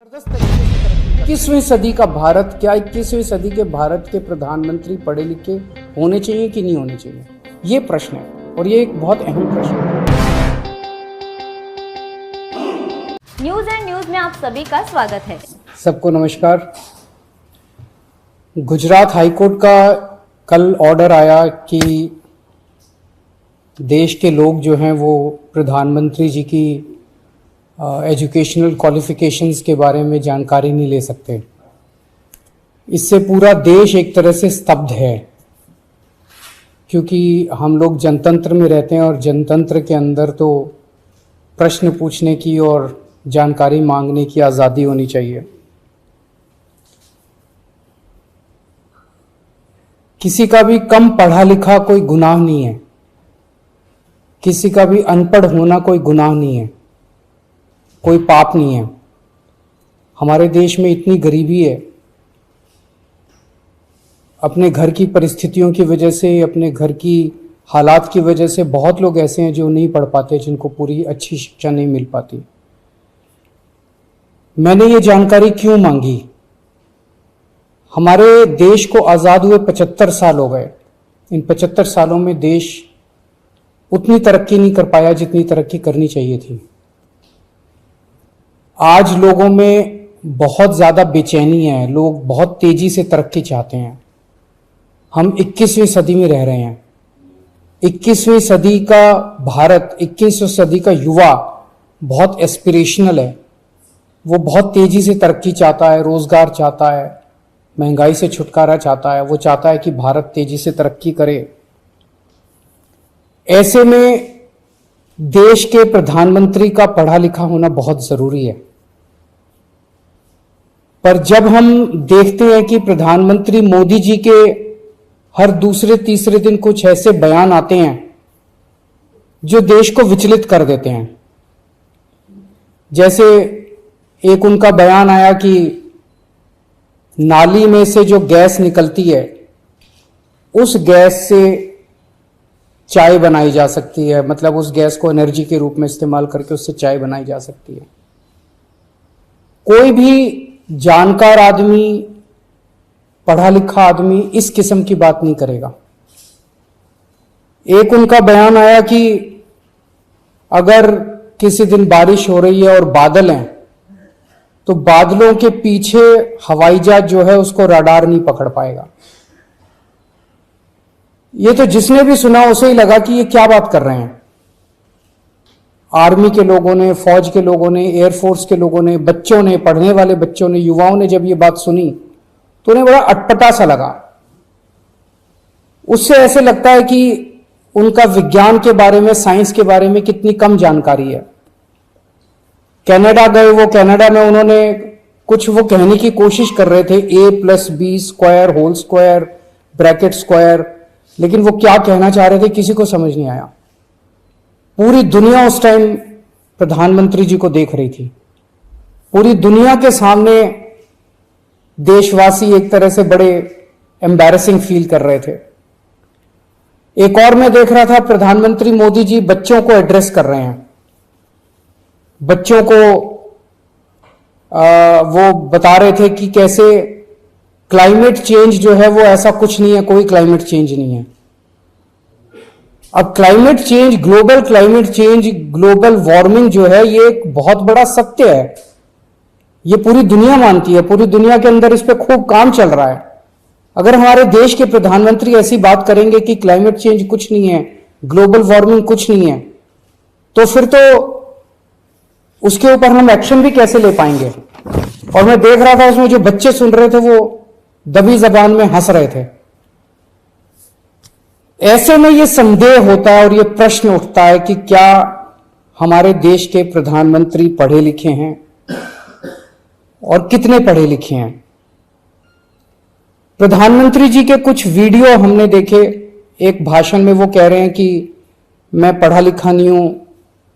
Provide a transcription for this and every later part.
21वीं सदी का भारत, क्या 21वीं सदी के भारत के प्रधानमंत्री पढ़े लिखे होने चाहिए कि नहीं होने चाहिए, ये प्रश्न है और ये एक बहुत अहम प्रश्न है। न्यूज एंड न्यूज में आप सभी का स्वागत है। सबको नमस्कार। गुजरात हाईकोर्ट का कल ऑर्डर आया कि देश के लोग जो हैं वो प्रधानमंत्री जी की एजुकेशनल क्वालिफिकेशंस के बारे में जानकारी नहीं ले सकते। इससे पूरा देश एक तरह से स्तब्ध है, क्योंकि हम लोग जनतंत्र में रहते हैं और जनतंत्र के अंदर तो प्रश्न पूछने की और जानकारी मांगने की आज़ादी होनी चाहिए। किसी का भी कम पढ़ा लिखा कोई गुनाह नहीं है, किसी का भी अनपढ़ होना कोई गुनाह नहीं है, कोई पाप नहीं है। हमारे देश में इतनी गरीबी है, अपने घर की परिस्थितियों की वजह से, अपने घर की हालात की वजह से बहुत लोग ऐसे हैं जो नहीं पढ़ पाते, जिनको पूरी अच्छी शिक्षा नहीं मिल पाती। मैंने ये जानकारी क्यों मांगी? हमारे देश को आज़ाद हुए 75 साल हो गए। इन 75 सालों में देश उतनी तरक्की नहीं कर पाया जितनी तरक्की करनी चाहिए थी। आज लोगों में बहुत ज़्यादा बेचैनी है, लोग बहुत तेज़ी से तरक्की चाहते हैं। हम 21वीं सदी में रह रहे हैं। 21वीं सदी का भारत, 21वीं सदी का युवा बहुत एस्पिरेशनल है। वो बहुत तेज़ी से तरक्की चाहता है, रोज़गार चाहता है, महंगाई से छुटकारा चाहता है। वो चाहता है कि भारत तेज़ी से तरक्की करे। ऐसे में देश के प्रधानमंत्री का पढ़ा लिखा होना बहुत ज़रूरी है। पर जब हम देखते हैं कि प्रधानमंत्री मोदी जी के हर दूसरे तीसरे दिन कुछ ऐसे बयान आते हैं जो देश को विचलित कर देते हैं। जैसे एक उनका बयान आया कि नाली में से जो गैस निकलती है, उस गैस से चाय बनाई जा सकती है, मतलब उस गैस को एनर्जी के रूप में इस्तेमाल करके उससे चाय बनाई जा सकती है। कोई भी जानकार आदमी, पढ़ा लिखा आदमी इस किस्म की बात नहीं करेगा। एक उनका बयान आया कि अगर किसी दिन बारिश हो रही है और बादल हैं, तो बादलों के पीछे हवाई जहाज जो है उसको रडार नहीं पकड़ पाएगा। ये तो जिसने भी सुना उसे ही लगा कि ये क्या बात कर रहे हैं। आर्मी के लोगों ने, फौज के लोगों ने, एयरफोर्स के लोगों ने, बच्चों ने, पढ़ने वाले बच्चों ने, युवाओं ने जब ये बात सुनी तो उन्हें बड़ा अटपटा सा लगा। उससे ऐसे लगता है कि उनका विज्ञान के बारे में, साइंस के बारे में कितनी कम जानकारी है। कनाडा गए वो, कनाडा में उन्होंने कुछ वो कहने की कोशिश कर रहे थे, a+b² whole square bracket square, लेकिन वो क्या कहना चाह रहे थे किसी को समझ नहीं आया। पूरी दुनिया उस टाइम प्रधानमंत्री जी को देख रही थी। पूरी दुनिया के सामने देशवासी एक तरह से बड़े एम्बैरेसिंग फील कर रहे थे। एक और मैं देख रहा था, प्रधानमंत्री मोदी जी बच्चों को एड्रेस कर रहे हैं। बच्चों को वो बता रहे थे कि कैसे क्लाइमेट चेंज जो है वो ऐसा कुछ नहीं है, कोई क्लाइमेट चेंज नहीं है। अब climate change, global climate change, global warming जो है ये एक बहुत बड़ा सत्य है। ये पूरी दुनिया मानती है, पूरी दुनिया के अंदर इस पे खूब काम चल रहा है। अगर हमारे देश के प्रधानमंत्री ऐसी बात करेंगे कि क्लाइमेट चेंज कुछ नहीं है, ग्लोबल वार्मिंग कुछ नहीं है, तो फिर तो उसके ऊपर हम एक्शन भी कैसे ले पाएंगे। और मैं देख रहा था उसमें जो बच्चे सुन रहे थे वो दबी जबान में हंस रहे थे। ऐसे में ये संदेह होता है और ये प्रश्न उठता है कि क्या हमारे देश के प्रधानमंत्री पढ़े लिखे हैं और कितने पढ़े लिखे हैं। प्रधानमंत्री जी के कुछ वीडियो हमने देखे। एक भाषण में वो कह रहे हैं कि मैं पढ़ा लिखा नहीं हूं,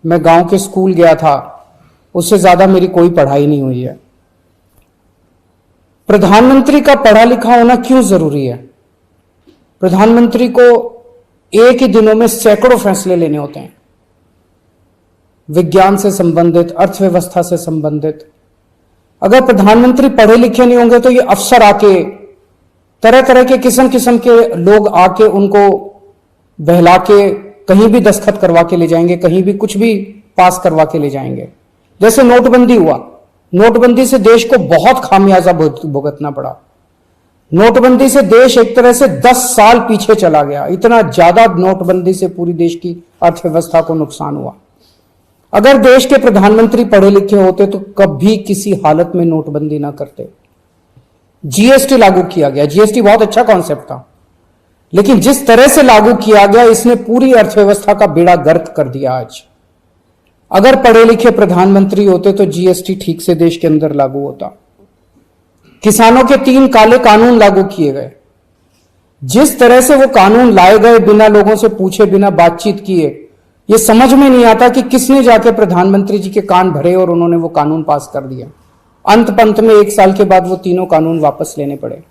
मैं गांव के स्कूल गया था, उससे ज्यादा मेरी कोई पढ़ाई नहीं हुई है। प्रधानमंत्री का पढ़ा लिखा होना क्यों जरूरी है? प्रधानमंत्री को एक ही दिनों में सैकड़ों फैसले लेने होते हैं, विज्ञान से संबंधित, अर्थव्यवस्था से संबंधित। अगर प्रधानमंत्री पढ़े लिखे नहीं होंगे तो ये अफसर आके तरह तरह के किस्म किस्म के लोग आके उनको बहला के कहीं भी दस्तखत करवा के ले जाएंगे, कहीं भी कुछ भी पास करवा के ले जाएंगे। जैसे नोटबंदी हुआ, नोटबंदी से देश को बहुत खामियाजा भुगतना पड़ा। नोटबंदी से देश एक तरह से 10 साल पीछे चला गया। इतना ज्यादा नोटबंदी से पूरी देश की अर्थव्यवस्था को नुकसान हुआ। अगर देश के प्रधानमंत्री पढ़े लिखे होते तो कभी किसी हालत में नोटबंदी ना करते। जीएसटी लागू किया गया, जीएसटी बहुत अच्छा कॉन्सेप्ट था, लेकिन जिस तरह से लागू किया गया इसने पूरी अर्थव्यवस्था का बेड़ा गर्क कर दिया। आज अगर पढ़े लिखे प्रधानमंत्री होते तो जीएसटी ठीक से देश के अंदर लागू होता। किसानों के 3 काले कानून लागू किए गए। जिस तरह से वो कानून लाए गए बिना लोगों से पूछे, बिना बातचीत किए, ये समझ में नहीं आता कि किसने जाके प्रधानमंत्री जी के कान भरे और उन्होंने वो कानून पास कर दिया। अंत पंत में 1 साल के बाद वो तीनों कानून वापस लेने पड़े।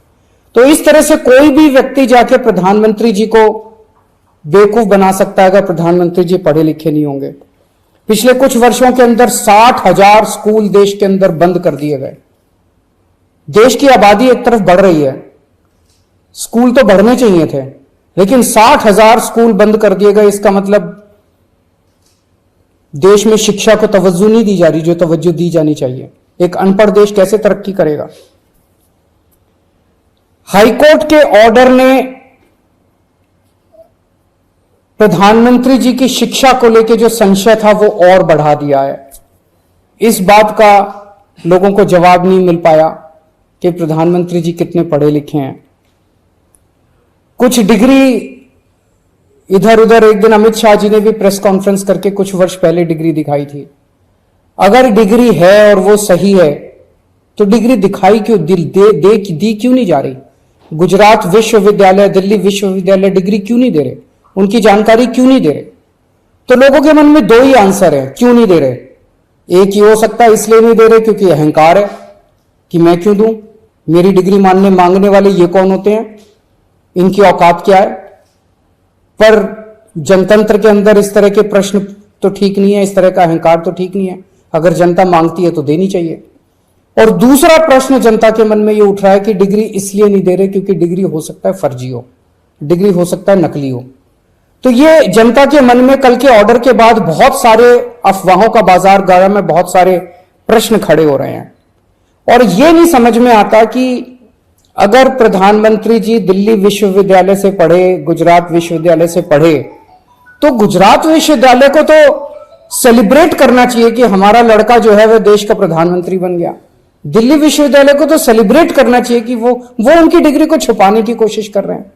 तो इस तरह से कोई भी व्यक्ति जाके प्रधानमंत्री जी को बेवकूफ बना सकता है अगर प्रधानमंत्री जी पढ़े लिखे नहीं होंगे। पिछले कुछ वर्षों के अंदर 60,000 स्कूल देश के अंदर बंद कर दिए गए। देश की आबादी एक तरफ बढ़ रही है, स्कूल तो बढ़ने चाहिए थे, लेकिन 60,000 स्कूल बंद कर दिए गए। इसका मतलब देश में शिक्षा को तवज्जो नहीं दी जा रही जो तवज्जो दी जानी चाहिए। एक अनपढ़ देश कैसे तरक्की करेगा? हाईकोर्ट के ऑर्डर ने प्रधानमंत्री जी की शिक्षा को लेकर जो संशय था वो और बढ़ा दिया है। इस बात का लोगों को जवाब नहीं मिल पाया कि प्रधानमंत्री जी कितने पढ़े लिखे हैं। कुछ डिग्री इधर उधर, एक दिन अमित शाह जी ने भी प्रेस कॉन्फ्रेंस करके कुछ वर्ष पहले डिग्री दिखाई थी। अगर डिग्री है और वो सही है तो डिग्री दिखाई क्यों दी क्यों नहीं जा रही? गुजरात विश्वविद्यालय, दिल्ली विश्वविद्यालय डिग्री क्यों नहीं दे रहे? उनकी जानकारी क्यों नहीं दे रहे? तो लोगों के मन में 2 ही आंसर है क्यों नहीं दे रहे। एक ही हो सकता है इसलिए नहीं दे रहे क्योंकि अहंकार है कि मैं क्यों दूं, मेरी डिग्री मांगने वाले ये कौन होते हैं, इनकी औकात क्या है। पर जनतंत्र के अंदर इस तरह के प्रश्न तो ठीक नहीं है, इस तरह का अहंकार तो ठीक नहीं है। अगर जनता मांगती है तो देनी चाहिए। और दूसरा प्रश्न जनता के मन में ये उठ रहा है कि डिग्री इसलिए नहीं दे रहे क्योंकि डिग्री हो सकता है फर्जी हो, डिग्री हो सकता है नकली हो। तो ये जनता के मन में कल के ऑर्डर के बाद बहुत सारे अफवाहों का बाजार गाड़ा में बहुत सारे प्रश्न खड़े हो रहे हैं। और ये नहीं समझ में आता कि अगर प्रधानमंत्री जी दिल्ली विश्वविद्यालय से पढ़े, गुजरात विश्वविद्यालय से पढ़े, तो गुजरात विश्वविद्यालय को तो सेलिब्रेट करना चाहिए कि हमारा लड़का जो है वह देश का प्रधानमंत्री बन गया। दिल्ली विश्वविद्यालय को तो सेलिब्रेट करना चाहिए कि वो उनकी डिग्री को छुपाने की कोशिश कर रहे हैं।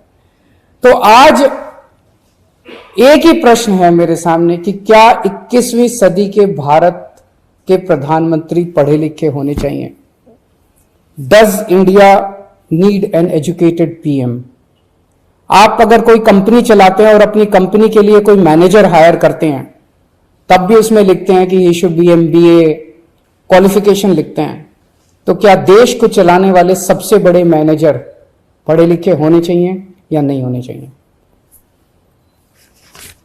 तो आज एक ही प्रश्न है मेरे सामने कि क्या 21वीं सदी के भारत के प्रधानमंत्री पढ़े लिखे होने चाहिए? Does India need an educated PM? आप अगर कोई कंपनी चलाते हैं और अपनी कंपनी के लिए कोई मैनेजर हायर करते हैं तब भी उसमें लिखते हैं कि he should be MBA qualification लिखते हैं। तो क्या देश को चलाने वाले सबसे बड़े मैनेजर पढ़े लिखे होने चाहिए या नहीं होने चाहिए?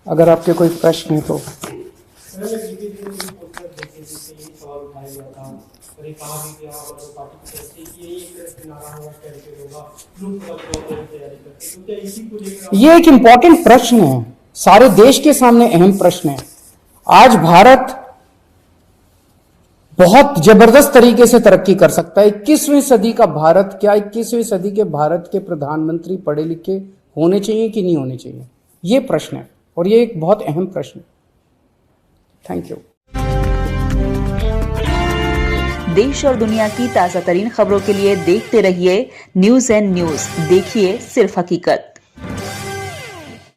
अगर आपके कोई प्रश्न है तो। ये एक इंपॉर्टेंट प्रश्न है, सारे देश के सामने अहम प्रश्न है। आज भारत बहुत जबरदस्त तरीके से तरक्की कर सकता है। 21वीं सदी का भारत, क्या 21वीं सदी के भारत के प्रधानमंत्री पढ़े लिखे होने चाहिए कि नहीं होने चाहिए? ये प्रश्न है और ये एक बहुत अहम प्रश्न है। Thank you. देश और दुनिया की ताजा तरीन खबरों के लिए देखते रहिए न्यूज़ एंड न्यूज़। देखिए सिर्फ हकीकत।